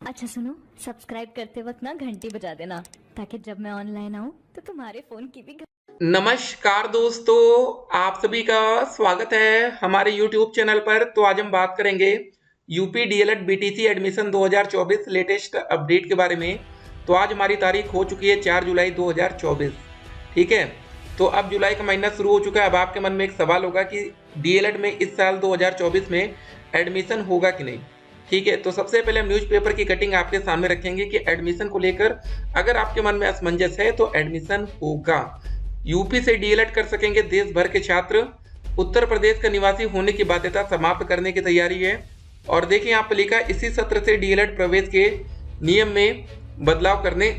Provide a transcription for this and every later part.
अच्छा सुनो, सब्सक्राइब करते वक्त ना घंटी बजा देना ताकि जब मैं ऑनलाइन आऊँ तो तुम्हारे फोन की भी नमस्कार दोस्तों, आप सभी का स्वागत है हमारे YouTube चैनल पर। तो आज हम बात करेंगे UP DElEd BTC admission 2024 latest update के बारे में। तो आज हमारी तारीख हो चुकी है 4 जुलाई 2024। ठीक है, तो अब जुलाई का महीना शुरू हो चुका है। अब आपके मन में एक सवाल होगा कि डीएलएड में इस साल 2024 में एडमिशन होगा कि नहीं। ठीक है, तो सबसे पहले हम न्यूज़पेपर की कटिंग आपके सामने रखेंगे कि एडमिशन को लेकर अगर आपके मन में असमंजस है तो एडमिशन होगा। यूपी से डीएलएड कर सकेंगे देश भर के छात्र। उत्तर प्रदेश का निवासी होने की बाध्यता समाप्त करने की तैयारी है। और देखिए यहाँ पर लिखा इसी सत्र से डीएलएड प्रवेश के नियम में बदलाव करने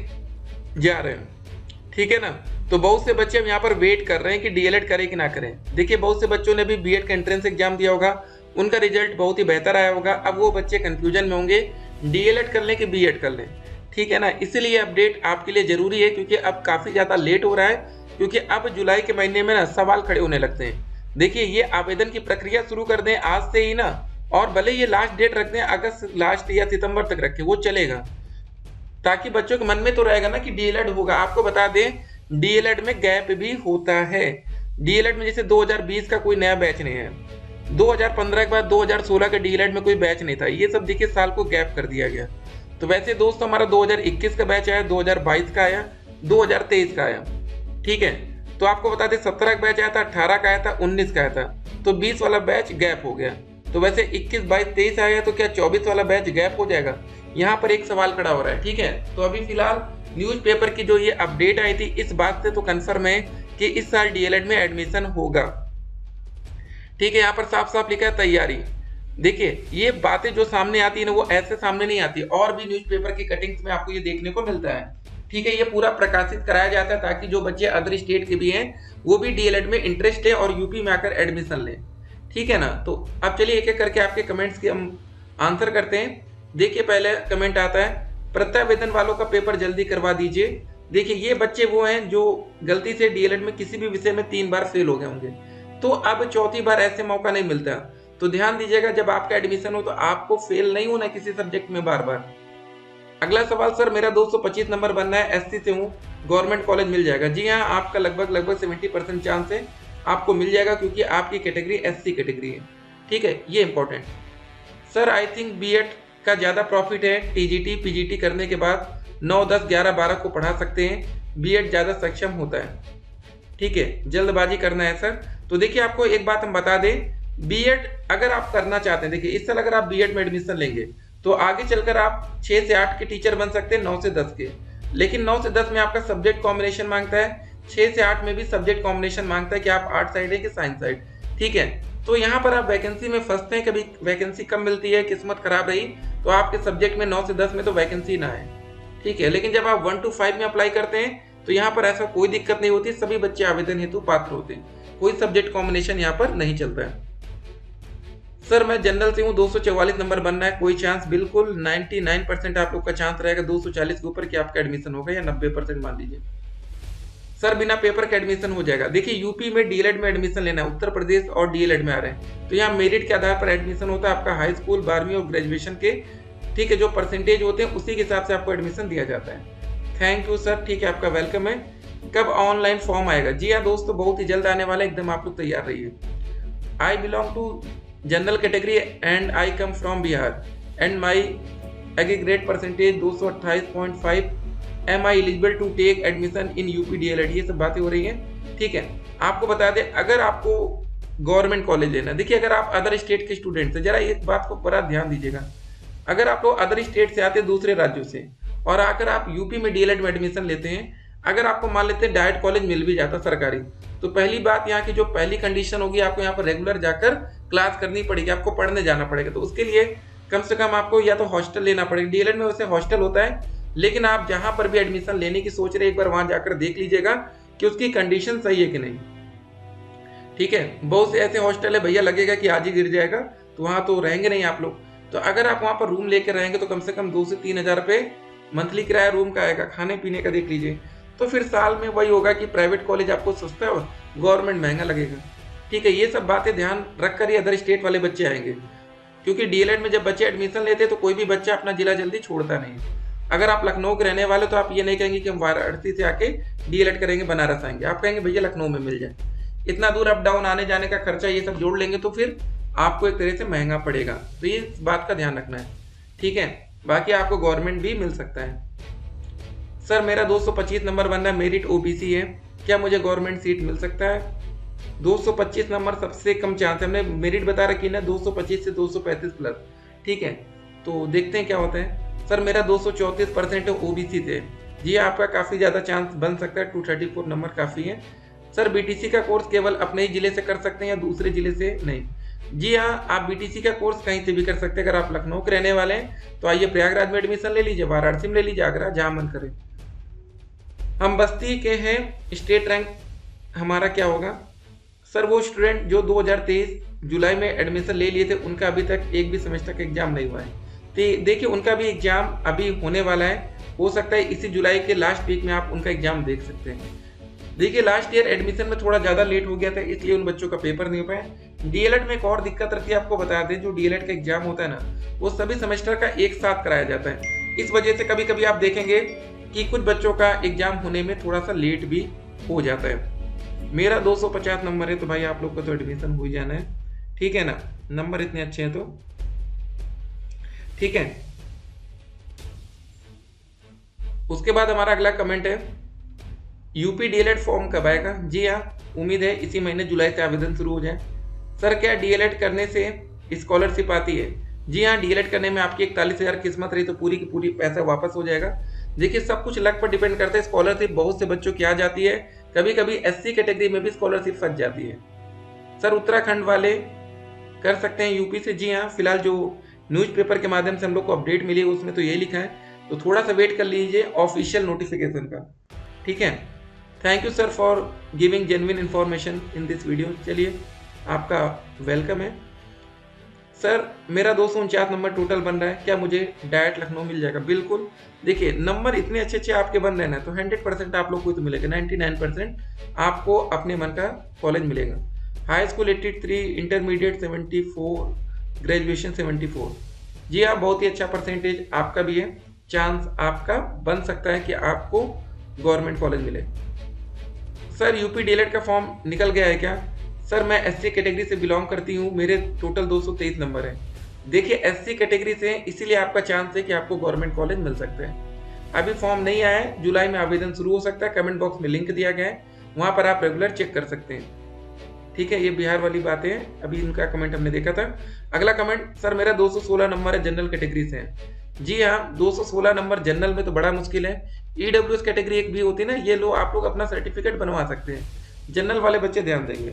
जा रहे हैं। ठीक है ना, तो बहुत से बच्चे हम यहाँ पर वेट कर रहे हैं कि डीएलएड करें कि ना करें। देखिए बहुत से बच्चों ने भी बीएड का एंट्रेंस एग्जाम दिया होगा, उनका रिजल्ट बहुत ही बेहतर आया होगा। अब वो बच्चे कंफ्यूजन में होंगे डीएलएड कर लें कि बीएड कर लें। ठीक है ना, इसीलिए अपडेट आपके लिए जरूरी है क्योंकि अब काफी ज्यादा लेट हो रहा है, क्योंकि अब जुलाई के महीने में ना सवाल खड़े होने लगते हैं। देखिए ये आवेदन की प्रक्रिया शुरू कर दें आज से ही ना, और भले ये लास्ट डेट रख दें अगस्त लास्ट या सितंबर तक रखें, वो चलेगा, ताकि बच्चों के मन में तो रहेगा ना कि डीएलएड होगा। आपको बता दें डीएलएड में गैप भी होता है। डीएलएड में जैसे 2020 का कोई नया बैच नहीं है, 2015 के बाद 2016 के डीएलएड में कोई बैच नहीं था, ये सब देखिए साल को गैप कर दिया गया। तो वैसे दोस्त हमारा 2021 का बैच आया, 2022 का आया, 2023 का आया। ठीक है, तो आपको बता दें 17 का बैच आया था, 18 का आया था, 19 का आया था, तो 20 वाला बैच गैप हो गया। तो वैसे 21, 22, 23 आया तो क्या 24 वाला बैच गैप हो जाएगा? यहाँ पर एक सवाल खड़ा हो रहा है। ठीक है, तो अभी फिलहाल न्यूज़पेपर की जो ये अपडेट आई थी इस बात से तो कंफर्म है कि इस साल डीएलएड में एडमिशन होगा। ठीक है, यहाँ पर साफ साफ लिखा है तैयारी। देखिए ये बातें जो सामने आती है ना वो ऐसे सामने नहीं आती, और भी न्यूज़पेपर की कटिंग्स में आपको ये देखने को मिलता है। ठीक है, ये पूरा प्रकाशित कराया जाता है ताकि जो बच्चे अदर स्टेट के भी हैं वो भी डीएलएड में इंटरेस्ट है और यूपी में आकर एडमिशन लें। ठीक है ना, तो अब चलिए एक एक करके आपके कमेंट्स के हम आंसर करते हैं। देखिए पहले कमेंट आता है प्रत्यावेदन वालों का पेपर जल्दी करवा दीजिए। देखिए ये बच्चे वो हैं जो गलती से डीएलएड में किसी भी विषय में 3 बार फेल हो गए होंगे, तो अब चौथी बार ऐसे मौका नहीं मिलता। तो ध्यान दीजिएगा जब आपका एडमिशन हो तो आपको फेल नहीं होना किसी सब्जेक्ट में बार बार। अगला सवाल, सर मेरा 225 नंबर बनना है, एससी से हूँ, गवर्नमेंट कॉलेज मिल जाएगा? जी हाँ, आपका लगभग 70% चांस है आपको मिल जाएगा क्योंकि आपकी कैटेगरी एससी कैटेगरी है। ठीक है, ये important. Sir I think BEd का ज़्यादा प्रॉफिट है, टीजीटी पीजीटी करने के बाद 9, 10, 11, 12 को पढ़ा सकते हैं, बीएड ज़्यादा सक्षम होता है। ठीक है, जल्दबाजी करना है सर। तो देखिए आपको एक बात हम बता दें, बीएड अगर आप करना चाहते हैं, देखिए इस साल अगर आप बीएड में एडमिशन लेंगे तो आगे चलकर आप 6 से 8 के टीचर बन सकते हैं, 9 से 10 के। लेकिन 9 से 10 में आपका सब्जेक्ट कॉम्बिनेशन मांगता है, 6 से 8 में भी सब्जेक्ट कॉम्बिनेशन मांगता है कि आप आर्ट साइड है कि साइंस साइड। ठीक है, तो यहाँ पर आप वैकेंसी में फंसते हैं, कभी वैकेंसी कम मिलती है, किस्मत खराब रही तो आपके सब्जेक्ट में 9 से 10 में तो वैकेंसी ना है। ठीक है, लेकिन जब आप 1 to 5 में अप्लाई करते हैं तो यहाँ पर ऐसा कोई दिक्कत नहीं होती, सभी बच्चे आवेदन हेतु पात्र होते हैं, कोई सब्जेक्ट कॉम्बिनेशन यहाँ पर नहीं चलता है। सर मैं जनरल से हूँ, 244 नंबर बनना है, कोई चांस? बिल्कुल 99% आप लोग का चांस रहेगा 240 के ऊपर कि आपका एडमिशन होगा, या 90% मान लीजिए। सर बिना पेपर का एडमिशन हो जाएगा? देखिए यूपी में डीएलएड में एडमिशन लेना है, उत्तर प्रदेश और डीएलएड में आ रहे हैं, तो यहाँ मेरिट के आधार पर एडमिशन होता है आपका, हाई स्कूल 12वीं और ग्रेजुएशन के। ठीक है, जो परसेंटेज होते हैं उसी के हिसाब से आपको एडमिशन दिया जाता है। थैंक यू सर, ठीक है आपका वेलकम है। कब ऑनलाइन फॉर्म आएगा? जी हाँ दोस्तों, बहुत ही जल्द आने वाला है, एकदम आप लोग तैयार रहिए। I belong to general category and I come from Bihar and my aggregate percentage 228.5। Am I eligible to take admission in UP DElEd? ये सब बातें हो रही हैं। ठीक है, आपको बता दें अगर आपको गवर्नमेंट कॉलेज लेना, देखिए अगर आप अदर स्टेट के स्टूडेंट से, जरा एक बात को बड़ा ध्यान दीजिएगा, अगर आप लोग अदर स्टेट से आते हैं, दूसरे राज्यों से, और आकर आप यूपी में डीएलएड में एडमिशन लेते हैं, अगर आपको मान लेते हैं डायरेक्ट कॉलेज मिल भी जाता सरकारी, तो पहली बात यहाँ की जो पहली कंडीशन होगी, आपको यहाँ पर रेगुलर जाकर क्लास करनी पड़ेगी, आपको पढ़ने जाना पड़ेगा। तो उसके लिए कम से कम आपको या तो हॉस्टल लेना पड़ेगा, डीएलएड में वैसे हॉस्टल होता है, लेकिन आप जहाँ पर भी एडमिशन लेने की सोच रहे हैं एक बार वहाँ जाकर देख लीजिएगा कि उसकी कंडीशन सही है कि नहीं। ठीक है, बहुत से ऐसे हॉस्टल है भैया लगेगा कि आज ही गिर जाएगा, तो वहाँ तो रहेंगे नहीं आप लोग। तो अगर आप वहाँ पर रूम लेकर रहेंगे तो कम से कम 2 से 3 हज़ार रुपये मंथली किराया रूम का आएगा, खाने पीने का देख लीजिए। तो फिर साल में वही होगा कि प्राइवेट कॉलेज आपको सस्ता है और गवर्नमेंट महंगा लगेगा। ठीक है, ये सब बातें ध्यान रखकर ही अदर स्टेट वाले बच्चे आएंगे। क्योंकि डीएलएड में जब बच्चे एडमिशन लेते हैं तो कोई भी बच्चा अपना जिला जल्दी छोड़ता नहीं। अगर आप लखनऊ के रहने वाले तो आप ये नहीं कहेंगे कि हम वाराणसी से आके डीएलएड करेंगे, बनारस आएंगे, आप कहेंगे भैया लखनऊ में मिल जाए। इतना दूर अप डाउन आने जाने का खर्चा ये सब जोड़ लेंगे तो फिर आपको एक तरह से महंगा पड़ेगा, तो ये इस बात का ध्यान रखना है, ठीक है। बाकी आपको गवर्नमेंट भी मिल सकता है। सर मेरा 225 नंबर बनना मेरिट ओबीसी है, क्या मुझे गवर्नमेंट सीट मिल सकता है? 225 नंबर सबसे कम चांस है, हमने मेरिट बता रखी ना 225 से 235 प्लस, ठीक है। तो देखते हैं क्या होता है। सर मेरा 234% ओबीसी से, जी आपका काफ़ी ज़्यादा चांस बन सकता है, 234 नंबर काफ़ी है। सर बीटीसी का कोर्स केवल अपने ही जिले से कर सकते हैं या दूसरे जिले से नहीं? जी हाँ, आप बीटीसी का कोर्स कहीं से भी कर सकते हैं। अगर आप लखनऊ के रहने वाले हैं तो आइए प्रयागराज में एडमिशन ले लीजिए, वाराणसी में ले लीजिए, आगरा, जहाँ मन करे। हम बस्ती के हैं, स्टेट रैंक हमारा क्या होगा? सर वो स्टूडेंट जो 2023 जुलाई में एडमिशन ले लिए थे उनका अभी तक एक भी सेमेस्टर का एग्जाम नहीं हुआ है, तो देखिए उनका भी एग्जाम अभी होने वाला है। हो सकता है इसी जुलाई के लास्ट वीक में आप उनका एग्जाम देख सकते हैं। देखिए लास्ट ईयर एडमिशन में थोड़ा ज़्यादा लेट हो गया था, इसलिए उन बच्चों का पेपर नहीं हो पाया। डीएलएड में एक और दिक्कत रहती है, आपको बता दें, जो डीएलएड का एग्जाम होता है ना, वो सभी सेमेस्टर का एक साथ कराया जाता है। इस वजह से कभी कभी आप देखेंगे कि कुछ बच्चों का एग्जाम होने में थोड़ा सा लेट भी हो जाता है। मेरा 250 नंबर है तो भाई आप लोग को तो एडमिशन हो ही जाना है, ठीक है ना, नंबर इतने अच्छे हैं तो ठीक है। उसके बाद हमारा अगला कमेंट है, यूपी डीएलएड फॉर्म कब आएगा? जी हाँ, उम्मीद है इसी महीने जुलाई से आवेदन शुरू हो जाए। सर क्या डीएलएड करने से स्कॉलरशिप आती है? जी हाँ, डीएलएड करने में आपकी 41,000 किस्मत रही तो पूरी की पूरी पैसा वापस हो जाएगा। देखिए सब कुछ लक पर डिपेंड करता है। स्कॉलरशिप बहुत से बच्चों की आ जाती है, कभी कभी एससी कैटेगरी में भी स्कॉलरशिप फंस जाती है। सर उत्तराखंड वाले कर सकते हैं यूपी से? जी हाँ, फिलहाल जो न्यूज़पेपर के माध्यम से हम लोग को अपडेट मिली है उसमें तो यही लिखा है, तो थोड़ा सा वेट कर लीजिए ऑफिशियल नोटिफिकेशन का, ठीक है। Thank you sir for giving genuine information in this video. चलिए आपका वेलकम है। सर मेरा 249 नंबर टोटल बन रहा है, क्या मुझे डायरेक्ट लखनऊ मिल जाएगा? बिल्कुल, देखिए नंबर इतने अच्छे अच्छे आपके बन रहे हैं ना, तो 100% आप लोग को तो मिलेगा, 99% आपको अपने मन का कॉलेज मिलेगा। High school 83, intermediate 74, graduation 74। जी हाँ, बहुत ही अच्छा परसेंटेज आपका भी है, चांस आपका बन सकता है कि आपको गवर्नमेंट कॉलेज मिले। सर यूपी डीएलएड का फॉर्म निकल गया है क्या? सर मैं एससी कैटेगरी से बिलोंग करती हूँ, मेरे टोटल 223 नंबर है। देखिए एससी कैटेगरी से इसीलिए आपका चांस है कि आपको गवर्नमेंट कॉलेज मिल सकते हैं। अभी फॉर्म नहीं आया है, जुलाई में आवेदन शुरू हो सकता है। कमेंट बॉक्स में लिंक दिया गया है, वहाँ पर आप रेगुलर चेक कर सकते हैं, ठीक है। ये बिहार वाली बातें हैं, अभी इनका कमेंट हमने देखा था। अगला कमेंट, सर मेरा 216 नंबर है, जनरल कैटेगरी से है। जी हाँ, 216 नंबर जनरल में तो बड़ा मुश्किल है। ईडब्ल्यूएस कैटेगरी एक भी होती है ना, ये लो आप लोग अपना सर्टिफिकेट बनवा सकते हैं, जनरल वाले बच्चे ध्यान देंगे।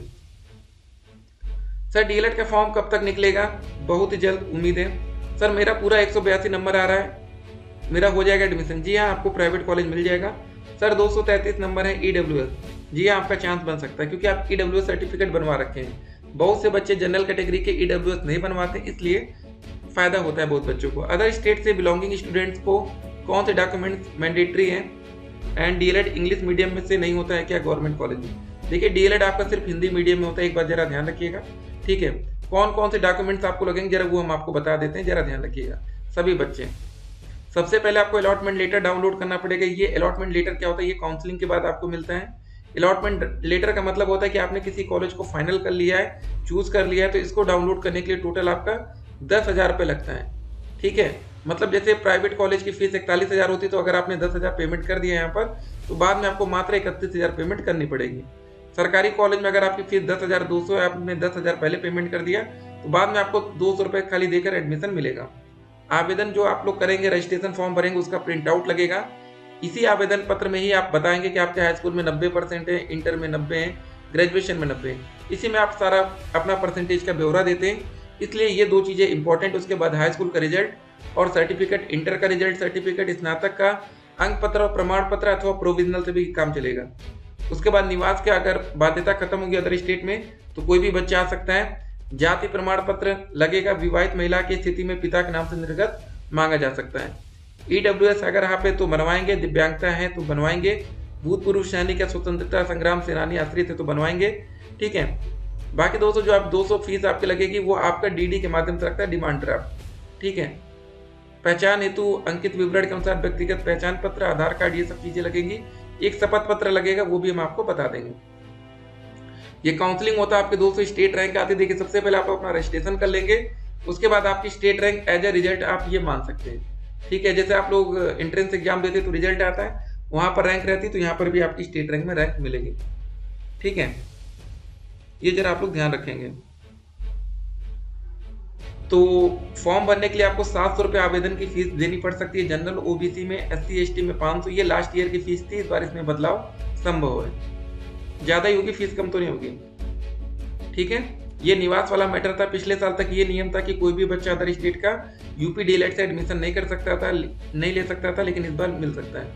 सर डीएलएड का फॉर्म कब तक निकलेगा? बहुत ही जल्द उम्मीद है। सर मेरा पूरा 182 नंबर आ रहा है, मेरा हो जाएगा एडमिशन। जी हाँ, आपको प्राइवेट कॉलेज मिल जाएगा। सर 233 नंबर है ईडब्ल्यूएस। जी हाँ, आपका चांस बन सकता है क्योंकि आप ईडब्ल्यूएस सर्टिफिकेट बनवा रखे हैं। बहुत से बच्चे जनरल कैटेगरी के ईडब्ल्यूएस नहीं बनवाते, इसलिए फायदा होता है बहुत बच्चों को। अदर स्टेट से बिलोंगिंग स्टूडेंट्स को कौन से डॉक्यूमेंट्स मैंडेटरी हैं? एंड डीएलएड इंग्लिश मीडियम में से नहीं होता है क्या गवर्नमेंट कॉलेज में? देखिए डीएलएड आपका सिर्फ हिंदी मीडियम में होता है, एक बार जरा ध्यान रखिएगा, ठीक है। कौन कौन से डॉक्यूमेंट्स आपको लगेंगे जरा वो हम आपको बता देते हैं, जरा ध्यान रखिएगा सभी बच्चे। सबसे पहले आपको अलॉटमेंट लेटर डाउनलोड करना पड़ेगा। ये अलॉटमेंट लेटर क्या होता है? ये काउंसलिंग के बाद आपको मिलता है। अलॉटमेंट लेटर का मतलब होता है कि आपने किसी कॉलेज को फाइनल कर लिया है, चूज कर लिया है, तो इसको डाउनलोड करने के लिए टोटल आपका 10,000 रुपये लगता है, ठीक है। मतलब जैसे प्राइवेट कॉलेज की फीस 41,000 होती है, तो अगर आपने 10,000 पेमेंट कर दिया यहाँ पर, तो बाद में आपको मात्र 31,000 पेमेंट करनी पड़ेगी। सरकारी कॉलेज में अगर आपकी फीस 10,200 है, आपने 10,000 पहले पेमेंट कर दिया, तो बाद में आपको 200 रुपये खाली देकर एडमिशन मिलेगा। आवेदन जो आप लोग करेंगे, रजिस्ट्रेशन फॉर्म भरेंगे, उसका प्रिंट आउट लगेगा। इसी आवेदन पत्र में ही आप बताएंगे कि आपके हाई स्कूल में 90% है, इंटर में 90 है, ग्रेजुएशन में 90 है। इसी में आप सारा अपना परसेंटेज का ब्यौरा देते हैं, इसलिए ये दो चीज़ें इंपॉर्टेंट। उसके बाद हाई स्कूल का रिजल्ट और सर्टिफिकेट, इंटर का रिजल्ट, सर्टिफिकेट, स्नातक का अंक पत्र और प्रमाण पत्र अथवा प्रोविजनल से भी काम चलेगा। उसके बाद निवास के अगर बाध्यता खत्म होगी अदर स्टेट में, तो कोई भी बच्चा आ सकता है। जाति प्रमाण पत्र लगेगा, विवाहित महिला की स्थिति में पिता के नाम से निर्गत मांगा जा सकता है। ईडब्ल्यूएस अगर यहाँ पे तो बनवाएंगे, दिव्यांगता है तो बनवाएंगे, भूतपूर्व सैनिक या स्वतंत्रता संग्राम सेनानी आश्रित है तो बनवाएंगे, ठीक है। बाकी दोस्तों जो आप 200 फीस आपकी लगेगी वो आपका डीडी के माध्यम से लगता है, डिमांड ड्राफ्ट। ठीक है। पहचान हेतु अंकित विवरण के अनुसार व्यक्तिगत पहचान पत्र, आधार कार्ड, ये सब चीजें लगेंगी। एक शपथ पत्र लगेगा, वो भी हम आपको बता देंगे। ये काउंसलिंग होता है आपके दोस्तों स्टेट रैंक आती है। देखिए सबसे पहले आप अपना रजिस्ट्रेशन कर लेंगे, उसके बाद आपकी state rank as a result आप ये मान सकते हैं। ठीक है। जैसे आप लोग एंट्रेंस एग्जाम देते तो रिजल्ट आता है, वहां पर रैंक रहती है, तो यहाँ पर भी आपकी स्टेट रैंक में रैंक मिलेगी। ठीक है, ये जरा आप लोग ध्यान रखेंगे। तो फॉर्म भरने के लिए आपको 700 रुपये आवेदन की फीस देनी पड़ सकती है। जनरल, ओबीसी में, SC ST में 500। ये लास्ट ईयर की फीस थी, इस बार इसमें बदलाव संभव है, ज्यादा ही होगी, फीस कम तो नहीं होगी। ठीक है। ये निवास वाला मैटर था। पिछले साल तक ये नियम था कि कोई भी बच्चा अदर स्टेट का यूपी डीएलएड से एडमिशन नहीं कर सकता था, नहीं ले सकता था, लेकिन इस बार मिल सकता है।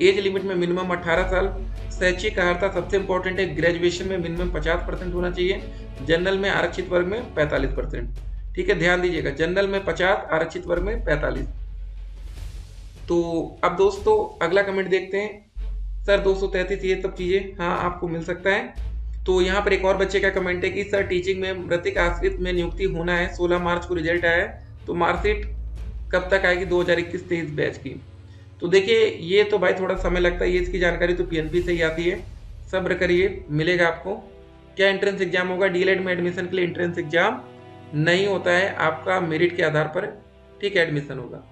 एज लिमिट में मिनिमम 18 साल। शैक्षिक अर्हता सबसे इंपॉर्टेंट है, ग्रेजुएशन में मिनिमम 50% होना चाहिए। जनरल में आरक्षित वर्ग में 45%। ठीक है, ध्यान दीजिएगा, जनरल में 50, आरक्षित वर्ग में 45। तो अब दोस्तों अगला कमेंट देखते हैं। सर 233 ये सब चीजें, हाँ आपको मिल सकता है। तो यहाँ पर एक और बच्चे का कमेंट है कि सर टीचिंग में मृतिक आश्रित में नियुक्ति होना है, 16 मार्च को रिजल्ट आया है, तो मार्कशीट कब तक आएगी 2021-23 बैच की। तो देखिए ये तो भाई थोड़ा समय लगता है, ये इसकी जानकारी तो PNP से ही आती है, सब्र करिए, मिलेगा आपको। क्या एंट्रेंस एग्जाम होगा? डीएलएड में एडमिशन के लिए एंट्रेंस एग्जाम नहीं होता है, आपका मेरिट के आधार पर ठीक है एडमिशन होगा।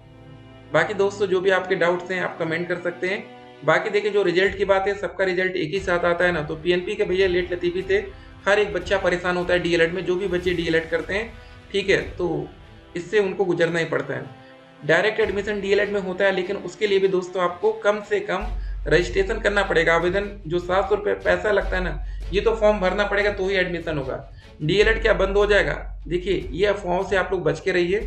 बाकी दोस्तों जो भी आपके डाउट्स हैं आप कमेंट कर सकते हैं। बाकी देखिए जो रिजल्ट की बात है, सबका रिजल्ट एक ही साथ आता है ना, तो PNP के भैया लेट लतीफी से हर एक बच्चा परेशान होता है डीएलएड में, जो भी बच्चे डीएलएड करते हैं। ठीक है, तो इससे उनको गुजरना ही पड़ता है। डायरेक्ट एडमिशन डीएलएड में होता है, लेकिन उसके लिए भी दोस्तों आपको कम से कम रजिस्ट्रेशन करना पड़ेगा। आवेदन जो 700 रुपये पैसा लगता है ना, ये तो फॉर्म भरना पड़ेगा तो ही एडमिशन होगा। डीएलएड क्या बंद हो जाएगा? देखिए ये अफवाहों से आप लोग बच के रहिए।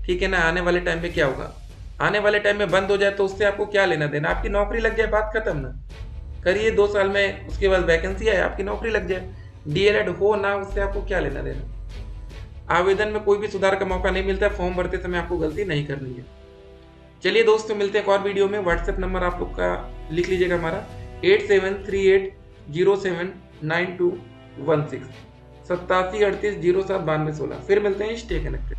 ठीक है ना। आने वाले टाइम पे क्या होगा, आने वाले टाइम में बंद हो जाए तो उससे आपको क्या लेना देना, आपकी नौकरी लग जाए, बात खत्म ना। करिए 2 साल में, उसके बाद वैकेंसी आए, आपकी नौकरी लग जाए। डीएलएड हो ना, उससे आपको क्या लेना देना। आवेदन में कोई भी सुधार का मौका नहीं मिलता है, फॉर्म भरते समय आपको गलती नहीं करनी है। चलिए दोस्तों मिलते हैं एक और वीडियो में। व्हाट्सएप नंबर आप लोग का लिख लीजिएगा हमारा 8738079216 8738079216। फिर मिलते हैं, स्टे कनेक्टेड।